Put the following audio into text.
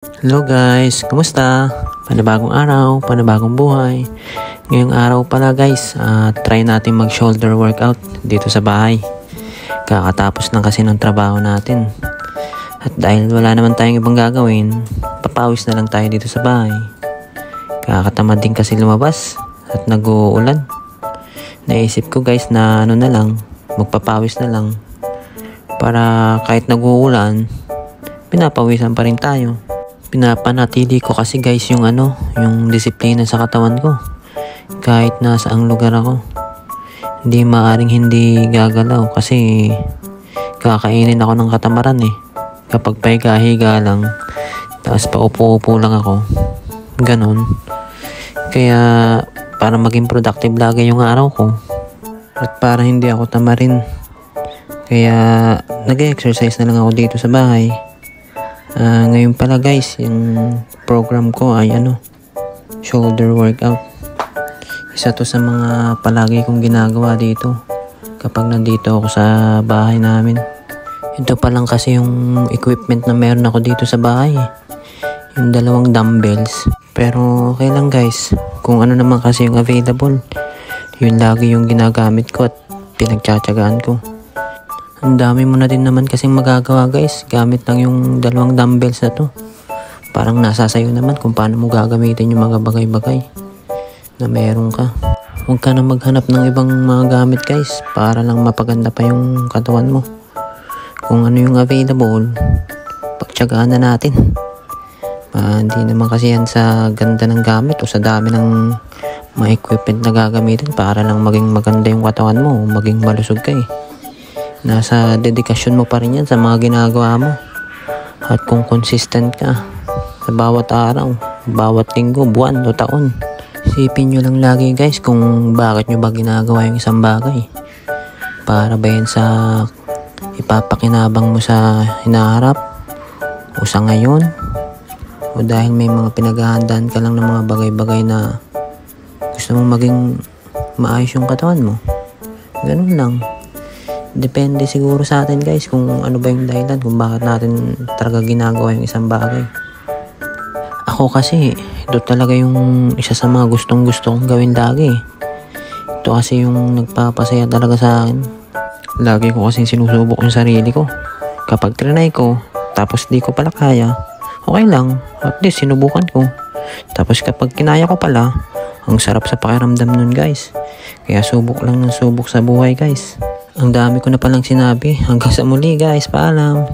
Hello guys, kumusta? Panibagong araw, panibagong buhay. Ngayong araw pala guys, try natin mag shoulder workout dito sa bahay. Kakatapos lang kasi ng trabaho natin. At dahil wala naman tayong ibang gagawin, papawis na lang tayo dito sa bahay. Kakatamad din kasi lumabas at nag-uulan. Naisip ko guys na magpapawis na lang. Para kahit nag-uulan, pinapawisan pa rin tayo. Pinapanatili ko kasi guys yung disiplina sa katawan ko. Kahit nasa ang lugar ako, hindi maaring hindi gagalaw kasi kakainin ako ng katamaran eh. Kapag pahiga-higa lang, tapos paupo-upo lang ako. Ganon. Kaya para maging productive lagi yung araw ko. At para hindi ako tamarin. Kaya nag-exercise na lang ako dito sa bahay. Ngayon pala guys, yung program ko ay shoulder workout. Isa to sa mga palagi kong ginagawa dito kapag nandito ako sa bahay namin. Ito pa lang kasi yung equipment na meron ako dito sa bahay, yung 2 dumbbells. Pero okay lang guys, kung ano naman kasi yung available, yun lagi yung ginagamit ko at pinagtsatsagaan ko. Ang dami mo na din naman kasing magagawa guys, gamit lang yung 2 dumbbells na to. Parang nasa sayo naman kung paano mo gagamitin yung mga bagay-bagay na meron ka. Huwag ka na maghanap ng ibang mga gamit guys, para lang mapaganda pa yung katawan mo. Kung ano yung available, pagtsagaan na natin. Hindi naman kasi yan sa ganda ng gamit o sa dami ng mga equipment na gagamitin para lang maging maganda yung katawan mo, maging malusog ka eh. Nasa dedikasyon mo pa rin yan sa mga ginagawa mo. At kung consistent ka sa bawat araw, bawat linggo, buwan o taon. Isipin nyo lang lagi guys kung bakit nyo ba ginagawa yung isang bagay. Para ba yan sa ipapakinabang mo sa hinaharap o sa ngayon, o dahil may mga pinaghahandaan ka lang ng mga bagay-bagay na gusto mong maging maayos yung katawan mo. Ganun lang. Depende siguro sa atin guys kung ano ba yung dahilan kung bakit natin talaga ginagawa yung isang bagay. Ako kasi ito talaga yung isa sa mga gustong kong gawin lagi. Ito kasi yung nagpapasaya talaga sa akin. Lagi ko kasi sinusubok yung sarili ko. Kapag trinay ko tapos di ko pala kaya, okay lang, at least sinubukan ko. Tapos kapag kinaya ko pala, ang sarap sa pakiramdam nun guys. Kaya subok lang ng subok sa buhay guys. Ang dami ko na palang sinabi. Hanggang sa muli guys, paalam.